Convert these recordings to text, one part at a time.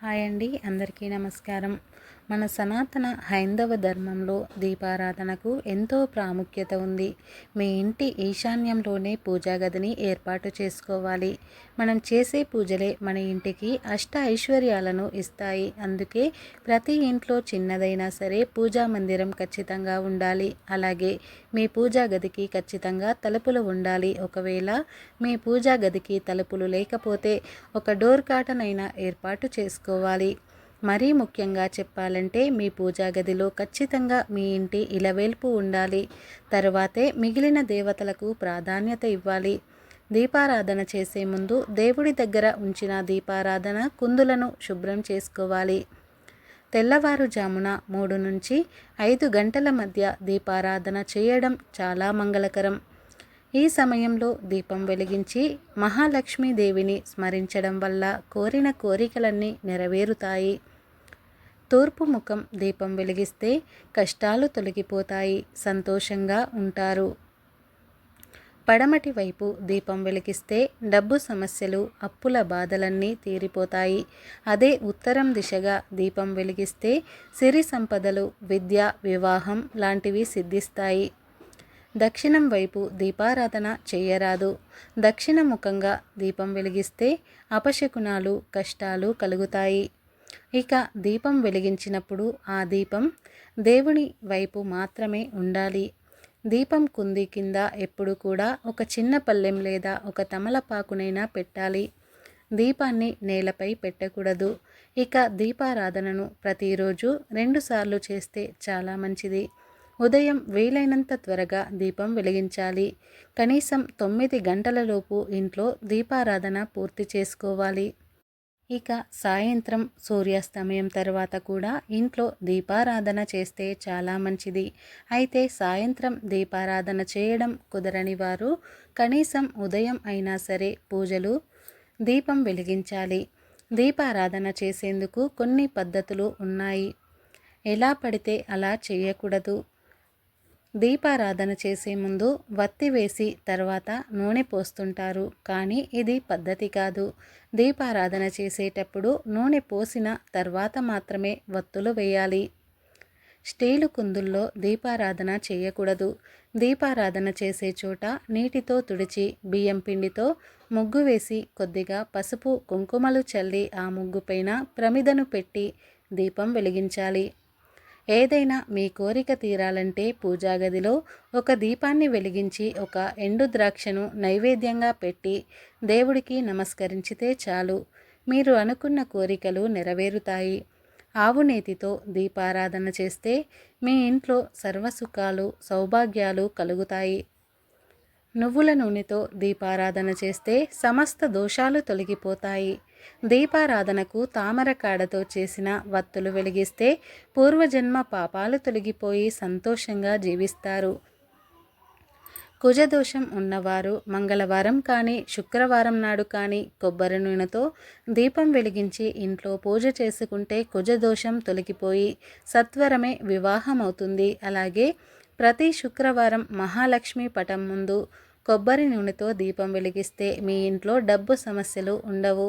Hi అండి, అందరికీ నమస్కారం. మన సనాతన హైందవ ధర్మంలో దీపారాధనకు ఎంతో ప్రాముఖ్యత ఉంది. మీ ఇంటి ఈశాన్యంలోనే పూజా గదిని ఏర్పాటు చేసుకోవాలి. మనం చేసే పూజలే మన ఇంటికి అష్ట ఐశ్వర్యాలను ఇస్తాయి. అందుకే ప్రతి ఇంట్లో చిన్నదైనా సరే పూజా మందిరం ఖచ్చితంగా ఉండాలి. అలాగే మీ పూజా గదికి ఖచ్చితంగా తలుపులు ఉండాలి. ఒకవేళ మీ పూజా గదికి తలుపులు లేకపోతే ఒక డోర్ కాటన్ అయినా ఏర్పాటు చేసుకోవాలి. మరీ ముఖ్యంగా చెప్పాలంటే మీ పూజా గదిలో ఖచ్చితంగా మీ ఇంటి ఇలవేల్పు ఉండాలి. తరువాతే మిగిలిన దేవతలకు ప్రాధాన్యత ఇవ్వాలి. దీపారాధన చేసే ముందు దేవుడి దగ్గర ఉంచిన దీపారాధన కుందులను శుభ్రం చేసుకోవాలి. తెల్లవారుజామున 3 నుంచి 5 గంటల మధ్య దీపారాధన చేయడం చాలా మంగళకరం. ఈ సమయంలో దీపం వెలిగించి మహాలక్ష్మీదేవిని స్మరించడం వల్ల కోరిన కోరికలన్నీ నెరవేరుతాయి. తూర్పు ముఖం దీపం వెలిగిస్తే కష్టాలు తొలగిపోతాయి, సంతోషంగా ఉంటారు. పడమటి వైపు దీపం వెలిగిస్తే డబ్బు సమస్యలు, అప్పుల బాధలన్నీ తీరిపోతాయి. అదే ఉత్తరం దిశగా దీపం వెలిగిస్తే సిరి సంపదలు, విద్య, వివాహం లాంటివి సిద్ధిస్తాయి. దక్షిణం వైపు దీపారాధన చేయరాదు. దక్షిణ ముఖంగా దీపం వెలిగిస్తే అపశకునాలు, కష్టాలు కలుగుతాయి. ఇక దీపం వెలిగించినప్పుడు ఆ దీపం దేవుని వైపు మాత్రమే ఉండాలి. దీపం కుంది కింద ఎప్పుడు కూడా ఒక చిన్న పళ్ళెం లేదా ఒక తమలపాకునైనా పెట్టాలి. దీపాన్ని నేలపై పెట్టకూడదు. ఇక దీపారాధనను ప్రతిరోజు 2 సార్లు చేస్తే చాలా మంచిది. ఉదయం వీలైనంత త్వరగా దీపం వెలిగించాలి. కనీసం 9 గంటలలోపు ఇంట్లో దీపారాధన పూర్తి చేసుకోవాలి. ఇక సాయంత్రం సూర్యాస్తమయం తర్వాత కూడా ఇంట్లో దీపారాధన చేస్తే చాలా మంచిది. అయితే సాయంత్రం దీపారాధన చేయడం కుదరని వారు కనీసం ఉదయం అయినా సరే పూజలు దీపం వెలిగించాలి. దీపారాధన చేసేందుకు కొన్ని పద్ధతులు ఉన్నాయి. ఎలా పడితే అలా చేయకూడదు. దీపారాధన చేసే ముందు వత్తి వేసి తర్వాత నూనె పోస్తుంటారు, కానీ ఇది పద్ధతి కాదు. దీపారాధన చేసేటప్పుడు నూనె పోసిన తర్వాత మాత్రమే వత్తులు వేయాలి. స్టీలు కుందుల్లో దీపారాధన చేయకూడదు. దీపారాధన చేసే చోట నీటితో తుడిచి బియ్యం పిండితో ముగ్గు వేసి కొద్దిగా పసుపు కుంకుమలు చల్లి ఆ ముగ్గుపైన ప్రమిదను పెట్టి దీపం వెలిగించాలి. ఏదైనా మీ కోరిక తీరాలంటే పూజా గదిలో ఒక దీపాన్ని వెలిగించి ఒక ఎండు ద్రాక్షను నైవేద్యంగా పెట్టి దేవుడికి నమస్కరించితే చాలు. మీరు అనుకున్న కోరికలు నెరవేరుతాయి. ఆవు నేతితో దీపారాధన చేస్తే మీ ఇంట్లో సర్వసుఖాలు, సౌభాగ్యాలు కలుగుతాయి. నువ్వుల నూనెతో దీపారాధన చేస్తే సమస్త దోషాలు తొలగిపోతాయి. దీపారాధనకు తామర కాడతో చేసిన వత్తులు వెలిగిస్తే పూర్వజన్మ పాపాలు తొలగిపోయి సంతోషంగా జీవిస్తారు. కుజదోషం ఉన్నవారు మంగళవారం కానీ శుక్రవారం నాడు కానీ కొబ్బరి నూనెతో దీపం వెలిగించి ఇంట్లో పూజ చేసుకుంటే కుజదోషం తొలగిపోయి సత్వరమే వివాహం అవుతుంది. అలాగే ప్రతి శుక్రవారం మహాలక్ష్మి పటం ముందు కొబ్బరి నూనెతో దీపం వెలిగిస్తే మీ ఇంట్లో డబ్బు సమస్యలు ఉండవు.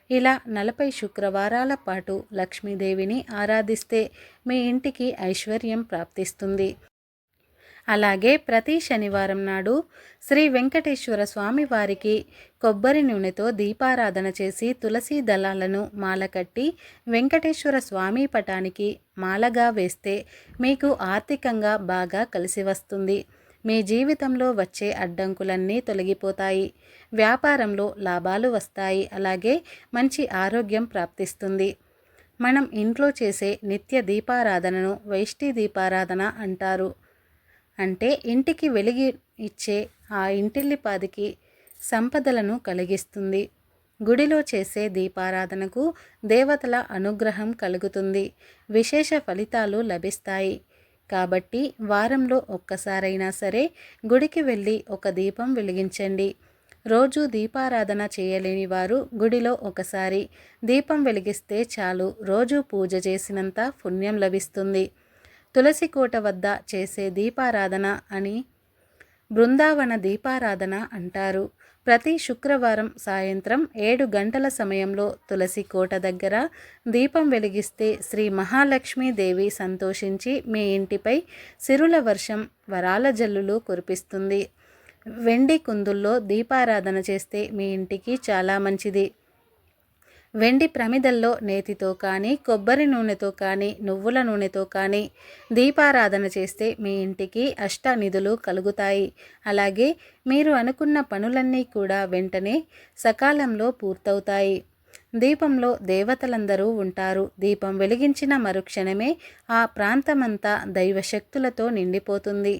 ఇలా 40 శుక్రవారాల పాటు లక్ష్మీదేవిని ఆరాధిస్తే మీ ఇంటికి ఐశ్వర్యం ప్రాప్తిస్తుంది. అలాగే ప్రతి శనివారం నాడు శ్రీ వెంకటేశ్వర స్వామి వారికి కొబ్బరి నూనెతో దీపారాధన చేసి తులసి దళాలను మాల కట్టి వెంకటేశ్వర స్వామి పటానికి మాలగా వేస్తే మీకు ఆర్థికంగా బాగా కలిసి వస్తుంది. మీ జీవితంలో వచ్చే అడ్డంకులన్నీ తొలగిపోతాయి. వ్యాపారంలో లాభాలు వస్తాయి. అలాగే మంచి ఆరోగ్యం ప్రాప్తిస్తుంది. మనం ఇంట్లో చేసే నిత్య దీపారాధనను వైష్టి దీపారాధన అంటారు. అంటే ఇంటికి వెలిగి ఇచ్చే ఆ ఇంటిల్లిపాదికి సంపదలను కలిగిస్తుంది. గుడిలో చేసే దీపారాధనకు దేవతల అనుగ్రహం కలుగుతుంది, విశేష ఫలితాలు లభిస్తాయి. కాబట్టి వారంలో ఒక్కసారైనా సరే గుడికి వెళ్ళి ఒక దీపం వెలిగించండి. రోజు దీపారాధన చేయలేని వారు గుడిలో ఒకసారి దీపం వెలిగిస్తే చాలు, రోజు పూజ చేసినంత పుణ్యం లభిస్తుంది. తులసి కోట వద్ద చేసే దీపారాధన అని బృందావన దీపారాధన అంటారు. ప్రతి శుక్రవారం సాయంత్రం 7 గంటల సమయంలో తులసి కోట దగ్గర దీపం వెలిగిస్తే శ్రీ మహాలక్ష్మీదేవి సంతోషించి మీ ఇంటిపై సిరుల వర్షం వరాల జల్లులు కురిపిస్తుంది. వెండి కుందుల్లో దీపారాధన చేస్తే మీ ఇంటికి చాలా మంచిది. వెండి ప్రమిదల్లో నేతితో కానీ, కొబ్బరి నూనెతో కానీ, నువ్వుల నూనెతో కానీ దీపారాధన చేస్తే మీ ఇంటికి అష్టనిధులు కలుగుతాయి. అలాగే మీరు అనుకున్న పనులన్నీ కూడా వెంటనే సకాలంలో పూర్తవుతాయి. దీపంలో దేవతలందరూ ఉంటారు. దీపం వెలిగించిన మరుక్షణమే ఆ ప్రాంతమంతా దైవశక్తులతో నిండిపోతుంది.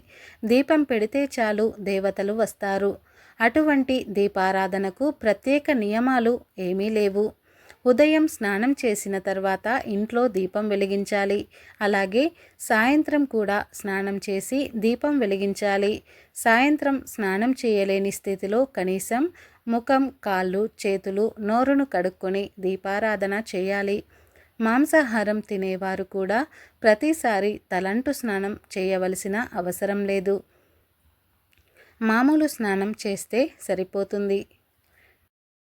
దీపం పెడితే చాలు దేవతలు వస్తారు. అటువంటి దీపారాధనకు ప్రత్యేక నియమాలు ఏమీ లేవు. ఉదయం స్నానం చేసిన తర్వాత ఇంట్లో దీపం వెలిగించాలి. అలాగే సాయంత్రం కూడా స్నానం చేసి దీపం వెలిగించాలి. సాయంత్రం స్నానం చేయలేని స్థితిలో కనీసం ముఖం, కాళ్ళు, చేతులు, నోరును కడుక్కొని దీపారాధన చేయాలి. మాంసాహారం తినేవారు కూడా ప్రతిసారి తలంటు స్నానం చేయవలసిన అవసరం లేదు. మామూలు స్నానం చేస్తే సరిపోతుంది.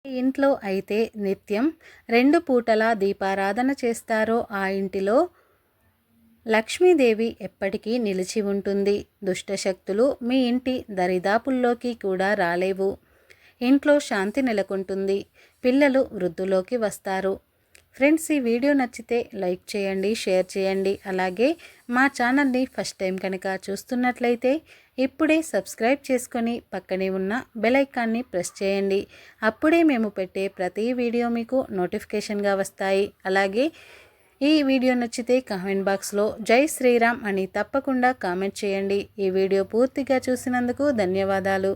ఇంట్లో అయితే నిత్యం 2 పూటలా దీపారాధన చేస్తారో ఆ ఇంటిలో లక్ష్మీదేవి ఎప్పటికీ నిలిచి ఉంటుంది. దుష్టశక్తులు మీ ఇంటి దరిదాపుల్లోకి కూడా రాలేవు. ఇంట్లో శాంతి నెలకొంటుంది. పిల్లలు వృద్ధిలోకి వస్తారు. ఫ్రెండ్స్, ఈ వీడియో నచ్చితే లైక్ చేయండి, షేర్ చేయండి. అలాగే మా ఛానల్ని ఫస్ట్ టైం కనుక చూస్తున్నట్లయితే ఇప్పుడే సబ్స్క్రైబ్ చేసుకొని పక్కనే ఉన్న బెల్ ఐకాన్ని ప్రెస్ చేయండి. అప్పుడే మేము పెట్టే ప్రతి వీడియో మీకు నోటిఫికేషన్గా వస్తాయి. అలాగే ఈ వీడియో నచ్చితే కామెంట్ బాక్స్లో జై శ్రీరామ్ అని తప్పకుండా కామెంట్ చేయండి. ఈ వీడియో పూర్తిగా చూసినందుకు ధన్యవాదాలు.